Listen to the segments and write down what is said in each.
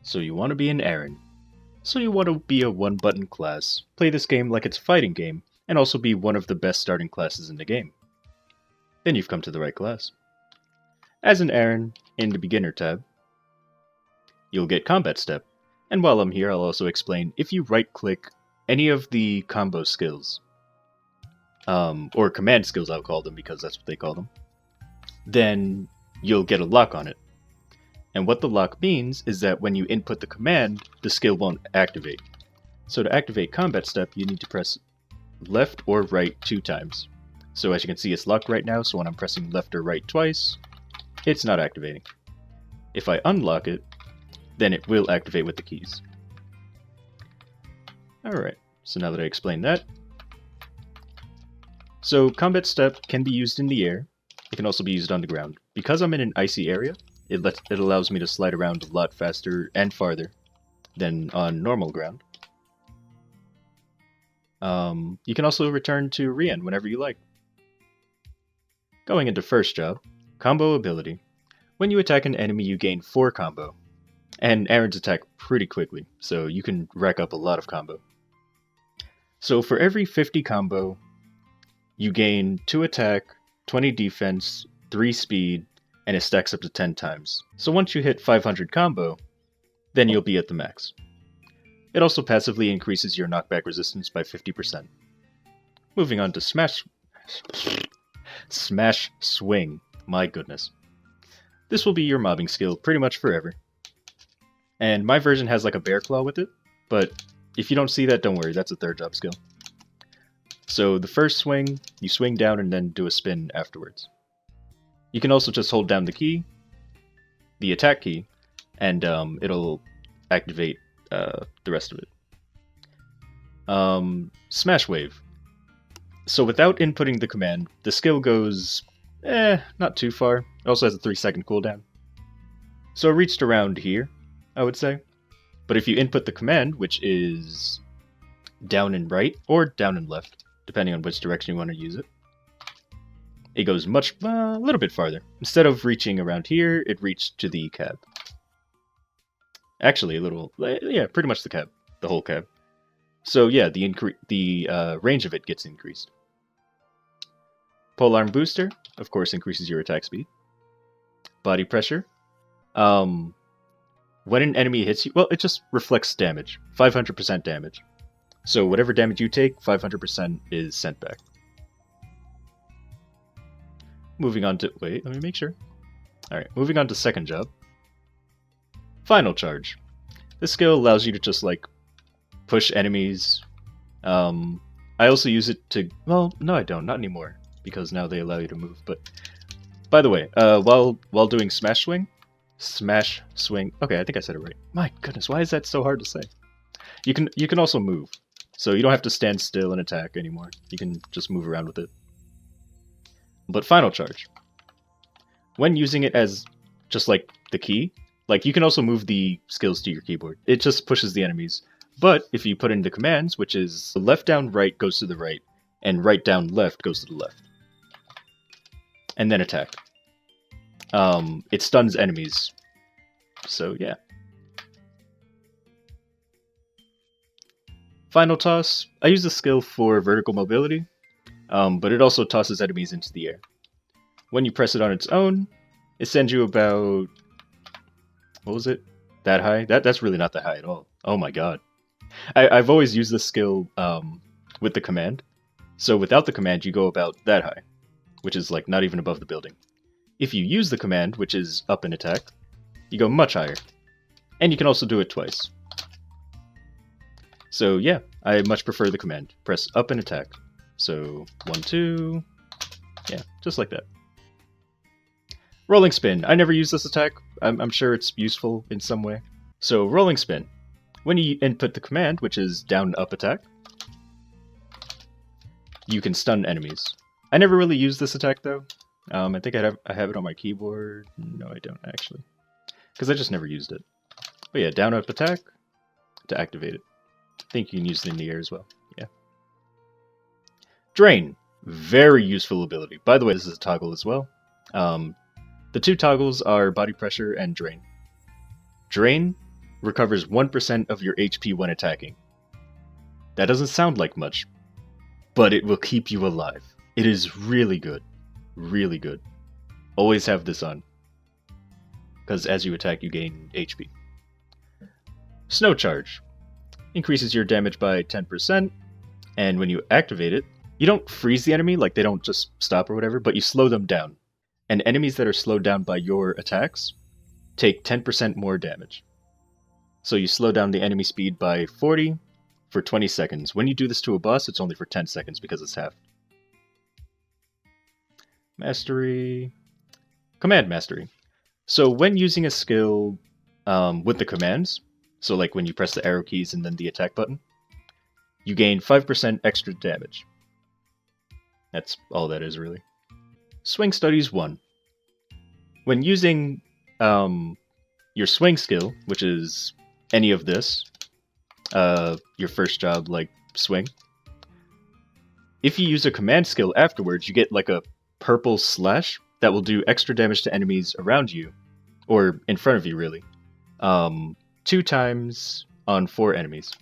So you want to be an Aran. So you want to be a one-button class, play this game like it's a fighting game, and also be one of the best starting classes in the game. Then you've come to the right class. As an Aran, in the Beginner tab, you'll get Combat Step, and while I'm here I'll also explain if you right-click any of the combo skills, or command skills I'll call them because that's what they call them, then you'll get a lock on it. And what the lock means is that when you input the command, the skill won't activate. So to activate Combat Step, you need to press left or right 2 times. So as you can see, it's locked right now, so when I'm pressing left or right twice, it's not activating. If I unlock it, then it will activate with the keys. Alright, so now that I explained that. So Combat Step can be used in the air. It can also be used on the ground. Because I'm in an icy area, it allows me to slide around a lot faster and farther than on normal ground. You can also return to Aran whenever you like. Going into first job, combo ability. When you attack an enemy, you gain 4 combo. And Aran's attack pretty quickly, so you can rack up a lot of combo. So for every 50 combo, you gain 2 attack, 20 defense, 3 speed, and it stacks up to 10 times. So once you hit 500 combo, then you'll be at the max. It also passively increases your knockback resistance by 50%. Moving on to Smash Swing. My goodness. This will be your mobbing skill pretty much forever. And my version has like a bear claw with it, but if you don't see that, don't worry, that's a third job skill. So the first swing, you swing down and then do a spin afterwards. You can also just hold down the key, the attack key, and it'll activate the rest of it. Smash Wave. So without inputting the command, the skill goes, not too far. It also has a 3-second cooldown. So it reached around here, I would say. But if you input the command, which is down and right, or down and left, depending on which direction you want to use it, it goes a little bit farther. Instead of reaching around here, it reached to the cab. Actually, pretty much the cab, the whole cab. So yeah, the range of it gets increased. Polearm Booster, of course, increases your attack speed. Body Pressure. When an enemy hits you, well, it just reflects damage. 500% damage. So whatever damage you take, 500% is sent back. Moving on to... Wait, let me make sure. Alright, moving on to second job. Final Charge. This skill allows you to just, like, push enemies. I also use it to... Well, no I don't, not anymore. Because now they allow you to move, but... By the way, while doing Smash Swing... Okay, I think I said it right. My goodness, why is that so hard to say? You can also move. So you don't have to stand still and attack anymore. You can just move around with it. But Final Charge. When using it as just like the key, like you can also move the skills to your keyboard. It just pushes the enemies. But if you put in the commands, which is left down right goes to the right, and right down left goes to the left. And then attack. It stuns enemies. So yeah. Final Toss. I use the skill for vertical mobility. But it also tosses enemies into the air. When you press it on its own, it sends you about... What was it? That high? That's really not that high at all. Oh my god. I've always used this skill with the command. So without the command, you go about that high. Which is like not even above the building. If you use the command, which is up and attack, you go much higher. And you can also do it twice. So yeah, I much prefer the command. Press up and attack. So, 1, 2, yeah, just like that. Rolling Spin. I never use this attack. I'm sure it's useful in some way. So, Rolling Spin. When you input the command, which is down up attack, you can stun enemies. I never really use this attack though. I think I have it on my keyboard. No, I don't actually. Because I just never used it. But yeah, down up attack to activate it. I think you can use it in the air as well. Yeah. Drain. Very useful ability. By the way, this is a toggle as well. The 2 toggles are Body Pressure and Drain. Drain recovers 1% of your HP when attacking. That doesn't sound like much, but it will keep you alive. It is really good. Really good. Always have this on, because as you attack, you gain HP. Snow Charge increases your damage by 10%, and when you activate it, you don't freeze the enemy, like they don't just stop or whatever, but you slow them down. And enemies that are slowed down by your attacks take 10% more damage. So you slow down the enemy speed by 40 for 20 seconds. When you do this to a boss, it's only for 10 seconds because it's half. Mastery. Command Mastery. So when using a skill with the commands, so like when you press the arrow keys and then the attack button, you gain 5% extra damage. That's all that is, really. Swing Studies 1. When using your swing skill, which is any of this, your first job, like swing, if you use a command skill afterwards, you get like a purple slash that will do extra damage to enemies around you, or in front of you, really. 2 times on 4 enemies.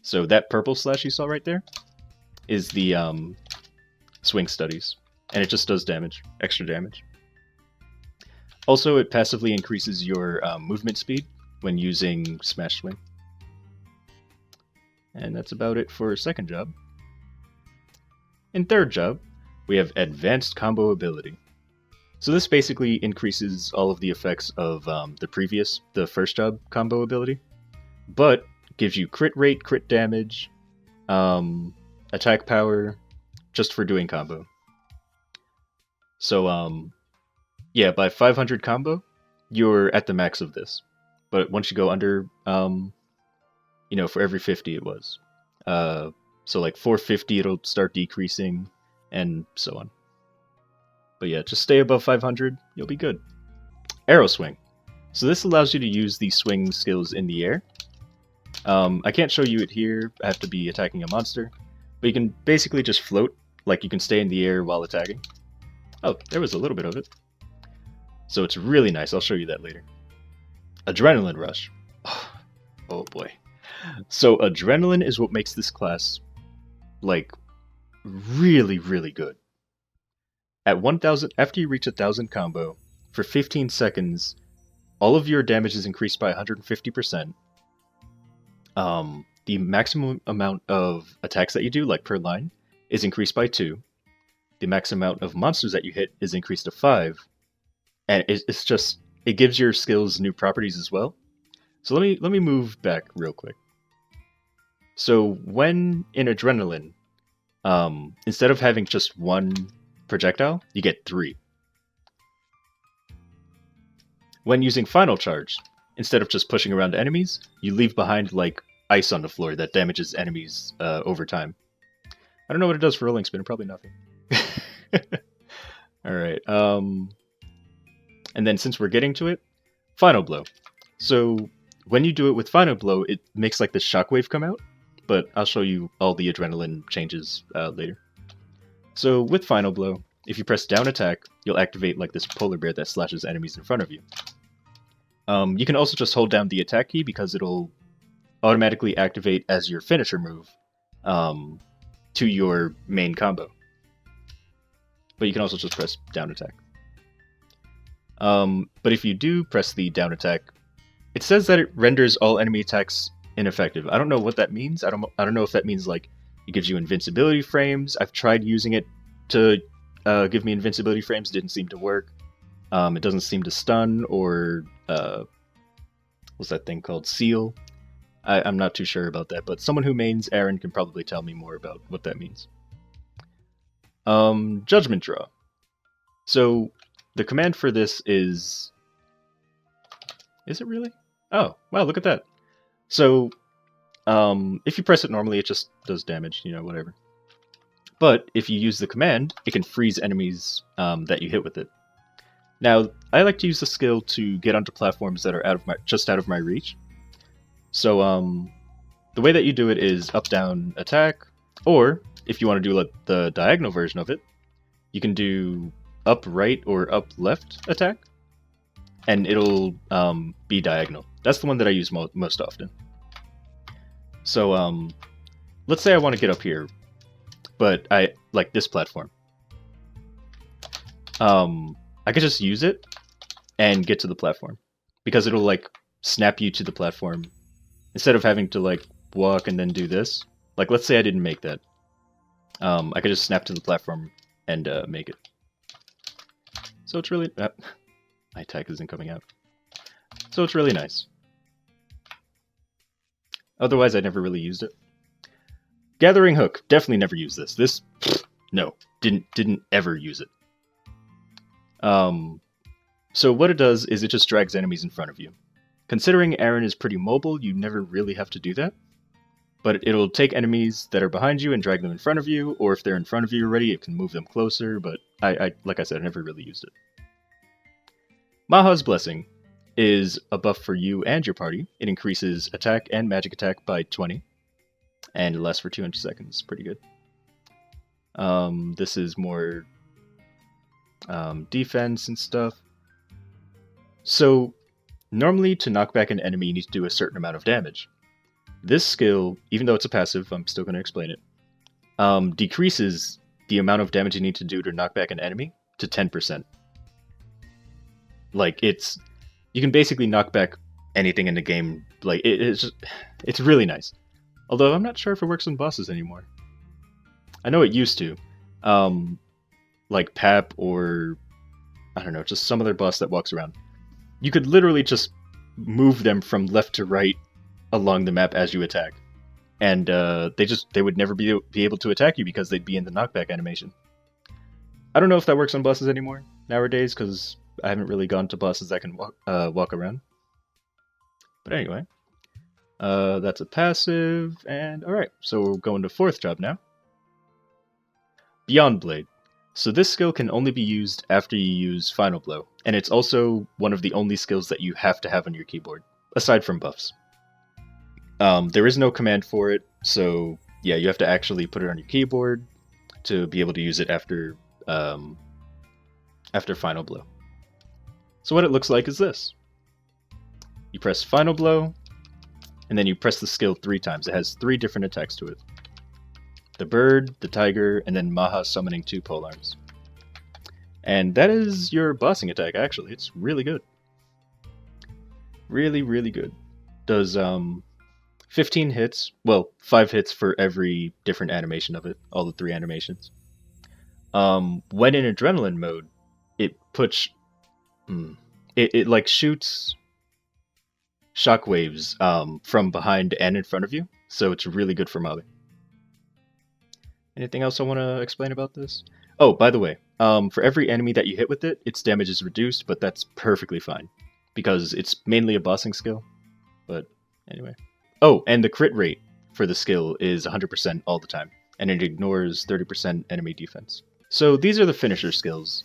So that purple slash you saw right there is the Swing Studies, and it just does damage, extra damage. Also, it passively increases your movement speed when using Smash Swing. And that's about it for second job. In third job, we have Advanced Combo Ability. So this basically increases all of the effects of the first job combo ability, but gives you crit rate, crit damage, attack power, just for doing combo. So, yeah, by 500 combo, you're at the max of this. But once you go under, for every 50 it was. So like 450, it'll start decreasing, and so on. But yeah, just stay above 500, you'll be good. Arrow Swing. So this allows you to use the swing skills in the air. I can't show you it here, I have to be attacking a monster. But you can basically just float, like you can stay in the air while attacking. Oh, there was a little bit of it. So it's really nice, I'll show you that later. Adrenaline Rush. Oh boy. So Adrenaline is what makes this class, like, really, really good. At 1000, after you reach 1000 combo, for 15 seconds, all of your damage is increased by 150%. The maximum amount of attacks that you do, like per line, is increased by 2. The max amount of monsters that you hit is increased to 5. And it's just, it gives your skills new properties as well. So let me move back real quick. So when in Adrenaline, instead of having just 1 projectile, you get 3. When using Final Charge, instead of just pushing around enemies, you leave behind like ice on the floor that damages enemies over time. I don't know what it does for Rolling Spin, probably nothing. Alright, and then since we're getting to it, Final Blow. So when you do it with Final Blow, it makes like this shockwave come out, but I'll show you all the Adrenaline changes later. So with Final Blow, if you press down attack, you'll activate like this polar bear that slashes enemies in front of you. You can also just hold down the attack key because it'll automatically activate as your finisher move to your main combo. But you can also just press down attack. But if you do press the down attack, it says that it renders all enemy attacks ineffective. I don't know what that means. I don't know if that means like it gives you invincibility frames. I've tried using it to give me invincibility frames. Didn't seem to work. It doesn't seem to stun or what's that thing called? Seal. I'm not too sure about that, but someone who mains Aran can probably tell me more about what that means. Judgment Draw. So the command for this is it really? Oh, wow, look at that. So if you press it normally, it just does damage, whatever. But if you use the command, it can freeze enemies that you hit with it. Now, I like to use the skill to get onto platforms that are just out of my reach. So the way that you do it is up, down, attack, or if you want to do like the diagonal version of it, you can do up, right, or up, left attack. and it'll be diagonal. That's the one that I use most often. So let's say I want to get up here, but I like this platform. I could just use it and get to the platform because it'll like snap you to the platform instead of having to like walk and then do this. Like let's say I didn't make that. I could just snap to the platform and make it. So it's really... my attack isn't coming out. So it's really nice. Otherwise, I never really used it. Gathering Hook. Definitely never used this. This... no. Didn't ever use it. So what it does is it just drags enemies in front of you. Considering Aran is pretty mobile, you never really have to do that. But it'll take enemies that are behind you and drag them in front of you, or if they're in front of you already, it can move them closer, but like I said, I never really used it. Maha's Blessing is a buff for you and your party. It increases attack and magic attack by 20, and it lasts for 200 seconds. Pretty good. This is more defense and stuff. So, normally to knock back an enemy, you need to do a certain amount of damage. This skill, even though it's a passive, I'm still going to explain it, decreases the amount of damage you need to do to knock back an enemy to 10%. Like, you can basically knock back anything in the game. Like, it's really nice. Although, I'm not sure if it works on bosses anymore. I know it used to. Like Pap or, I don't know, just some other boss that walks around. You could literally just move them from left to right along the map as you attack. And they would never be able to attack you because they'd be in the knockback animation. I don't know if that works on bosses anymore nowadays, because I haven't really gone to bosses that can walk around. But anyway, that's a passive, and alright, so we're going to fourth job now. Beyond Blade. So this skill can only be used after you use Final Blow, and it's also one of the only skills that you have to have on your keyboard, aside from buffs. There is no command for it, so yeah, you have to actually put it on your keyboard to be able to use it after Final Blow. So what it looks like is this. You press Final Blow, and then you press the skill 3 times. It has 3 different attacks to it. The bird, the tiger, and then Maha summoning 2 polearms. And that is your bossing attack, actually. It's really good. Really, really good. Does 15 hits, well, 5 hits for every different animation of it, all the 3 animations. When in adrenaline mode, it puts... It like shoots shockwaves from behind and in front of you, so it's really good for mobbing. Anything else I want to explain about this? Oh, by the way, for every enemy that you hit with it, its damage is reduced, but that's perfectly fine, because it's mainly a bossing skill. But anyway. Oh, and the crit rate for the skill is 100% all the time, and it ignores 30% enemy defense. So these are the finisher skills,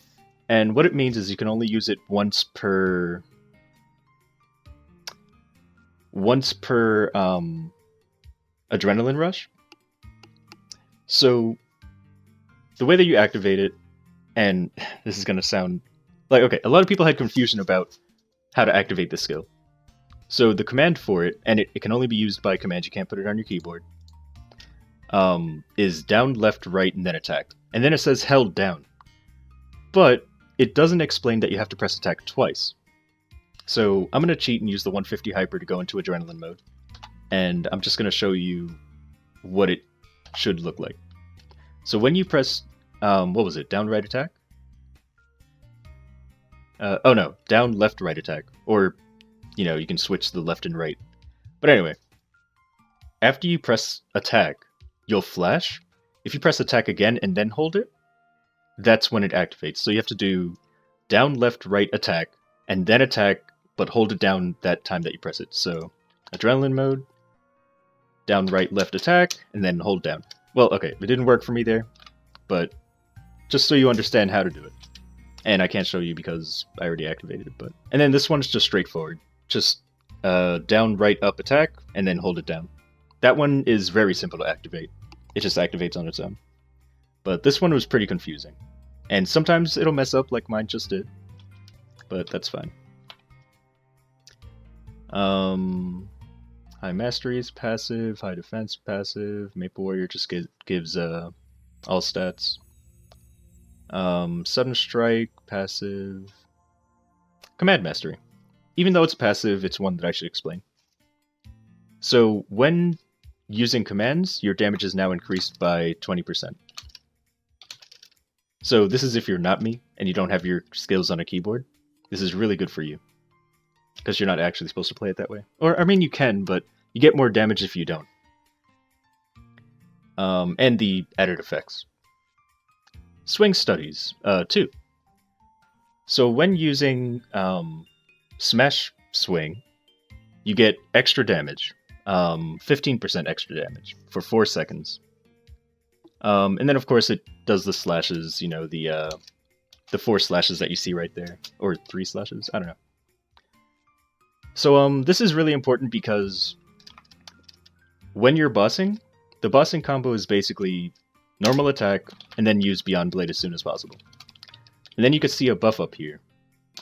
and what it means is you can only use it once per adrenaline rush. So, the way that you activate it, and this is going to sound like, okay, a lot of people had confusion about how to activate this skill. So, the command for it, and it can only be used by command, you can't put it on your keyboard, is down, left, right, and then attack. And then it says held down. But it doesn't explain that you have to press attack twice. So, I'm going to cheat and use the 150 hyper to go into adrenaline mode. And I'm just going to show you what it should look like. So when you press, what was it, down right attack? Oh no, down left right attack. Or, you know, you can switch the left and right. But anyway, after you press attack, you'll flash. If you press attack again and then hold it, that's when it activates. So you have to do down left right attack, and then attack, but hold it down that time that you press it. So, adrenaline mode, down right left attack, and then hold down. Well, okay, it didn't work for me there, but just so you understand how to do it. And I can't show you because I already activated it, but... And then this one's just straightforward. Just down right up attack, and then hold it down. That one is very simple to activate. It just activates on its own. But this one was pretty confusing. And sometimes it'll mess up like mine just did. But that's fine. High Mastery is passive, High Defense passive, Maple Warrior just gives all stats. Sudden Strike, passive. Command Mastery. Even though it's passive, it's one that I should explain. So when using commands, your damage is now increased by 20%. So this is if you're not me, and you don't have your skills on a keyboard. This is really good for you. Because you're not actually supposed to play it that way. Or, I mean, you can, but you get more damage if you don't. And the added effects. Swing Studies, 2. So when using Smash Swing, you get extra damage. 15% extra damage for 4 seconds. And then of course it does the slashes, you know, the 4 slashes that you see right there. Or 3 slashes, I don't know. So this is really important because when you're bossing, the bossing combo is basically normal attack, and then use Beyond Blade as soon as possible. And then you can see a buff up here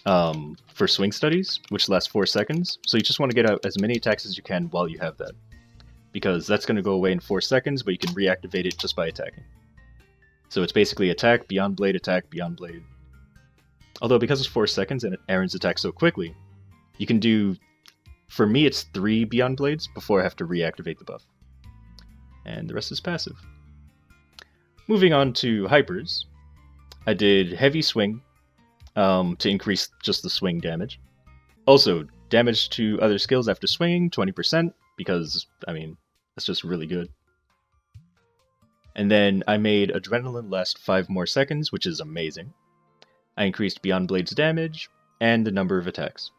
for Swing Studies, which lasts 4 seconds. So you just want to get out as many attacks as you can while you have that. Because that's going to go away in 4 seconds, but you can reactivate it just by attacking. So it's basically attack, Beyond Blade, attack, Beyond Blade. Although because it's 4 seconds and Aran's attacks so quickly, you can do, for me it's 3 Beyond Blades before I have to reactivate the buff. And the rest is passive. Moving on to hypers, I did Heavy Swing to increase just the swing damage. Also, damage to other skills after swinging, 20%, because, I mean, that's just really good. And then I made Adrenaline last 5 more seconds, which is amazing. I increased Beyond Blade's damage, and the number of attacks.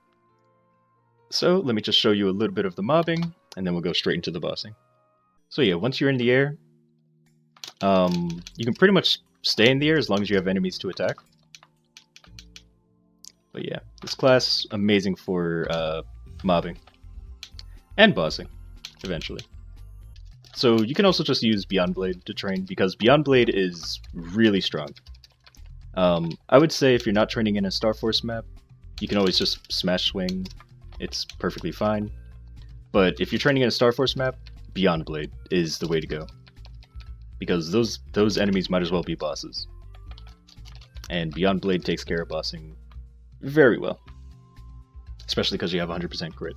So, let me just show you a little bit of the mobbing, and then we'll go straight into the bossing. So yeah, once you're in the air, you can pretty much stay in the air as long as you have enemies to attack. But yeah, this class, amazing for mobbing. And bossing, eventually. So you can also just use Beyond Blade to train, because Beyond Blade is really strong. I would say if you're not training in a Star Force map, you can always just Smash Swing. It's perfectly fine. But if you're training in a Star Force map, Beyond Blade is the way to go. Because those enemies might as well be bosses. And Beyond Blade takes care of bossing very well. Especially because you have 100% crit.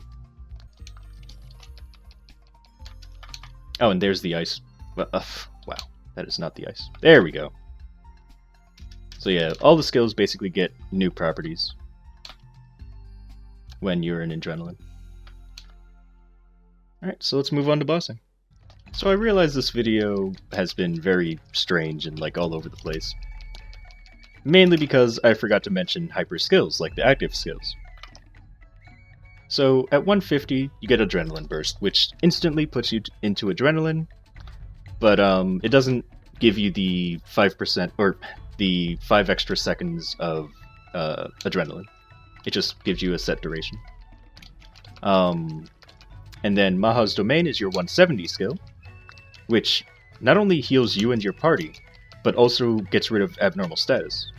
Oh, and there's the ice. Wow, that is not the ice. There we go. So yeah, all the skills basically get new properties when you're in Adrenaline. Alright, so let's move on to bossing. So I realize this video has been very strange and like all over the place. Mainly because I forgot to mention hyper skills, like the active skills. So at 150, you get Adrenaline Burst, which instantly puts you into Adrenaline, but it doesn't give you the 5% or the 5 extra seconds of Adrenaline. It just gives you a set duration. And then Maha's Domain is your 170 skill, which not only heals you and your party, but also gets rid of abnormal status.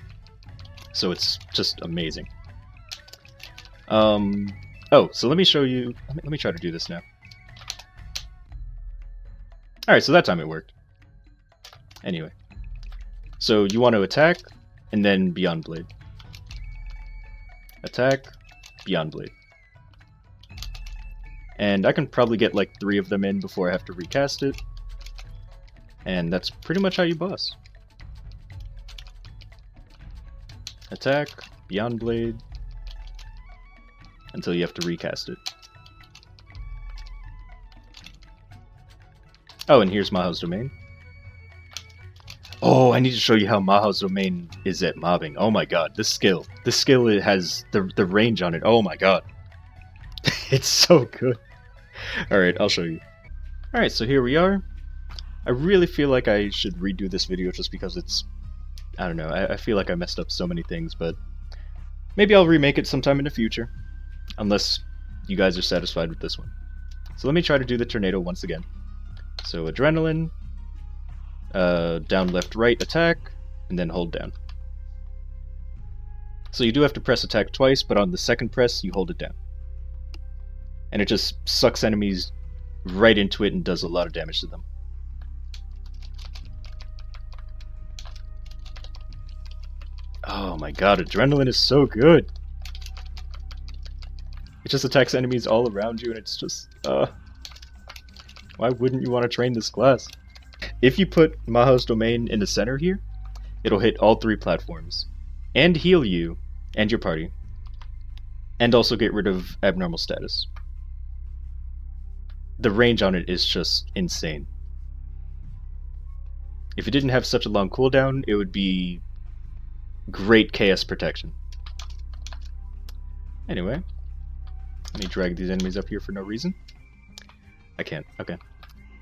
So it's just amazing. Oh, so let me show you... Let me try to do this now. Alright, so that time it worked. Anyway. So you want to attack, and then Beyond Blade. Attack, Beyond Blade. And I can probably get like 3 of them in before I have to recast it. And that's pretty much how you boss. Attack, Beyond Blade, until you have to recast it. Oh, and here's Maha's Domain. Oh, I need to show you how Maha's Domain is at mobbing. Oh my god, this skill. This skill, it has the range on it. Oh my god. It's so good. Alright, I'll show you. Alright, so here we are. I really feel like I should redo this video just because it's... I don't know, I feel like I messed up so many things, but... maybe I'll remake it sometime in the future. Unless you guys are satisfied with this one. So let me try to do the tornado once again. So Adrenaline, down, left, right, attack, and then hold down. So you do have to press attack twice, but on the second press, you hold it down. and it just sucks enemies right into it and does a lot of damage to them. Oh my god, adrenaline is so good! It just attacks enemies all around you, and it's just, why wouldn't you want to train this class? If you put Maho's Domain in the center here, it'll hit all 3 platforms, and heal you and your party, and also get rid of abnormal status. The range on it is just insane. If it didn't have such a long cooldown, it would be great KS protection. Anyway, let me drag these enemies up here for no reason. I can't, okay.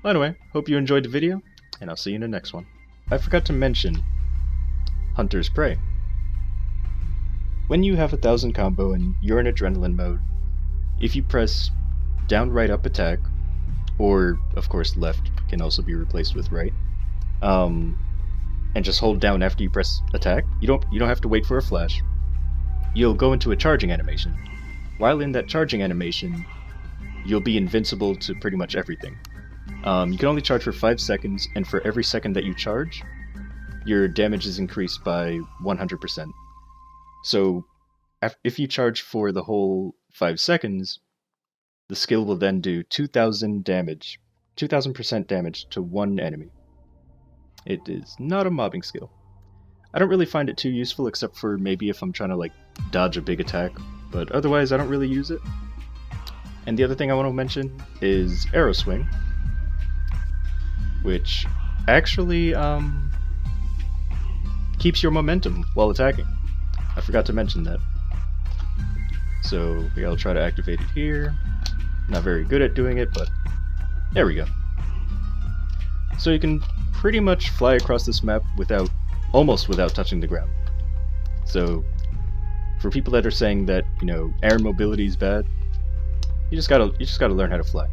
Well, anyway, hope you enjoyed the video, and I'll see you in the next one. I forgot to mention Hunter's Prey. When you have 1000 combo and you're in adrenaline mode, if you press down, right, up, attack, or of course left can also be replaced with right, and just hold down after you press attack, you don't have to wait for a flash. You'll go into a charging animation. While in that charging animation, you'll be invincible to pretty much everything. You can only charge for 5 seconds, and for every second that you charge, your damage is increased by 100%. So, if you charge for the whole 5 seconds, the skill will then do 2000% damage to one enemy. It is not a mobbing skill. I don't really find it too useful, except for maybe if I'm trying to, like, dodge a big attack, but otherwise I don't really use it. And the other thing I want to mention is Arrow Swing, which actually keeps your momentum while attacking. I forgot to mention that. So I'll try to activate it here. Not very good at doing it, but there we go. So you can pretty much fly across this map almost without touching the ground. So for people that are saying that, Aran mobility is bad, you just gotta learn how to fly.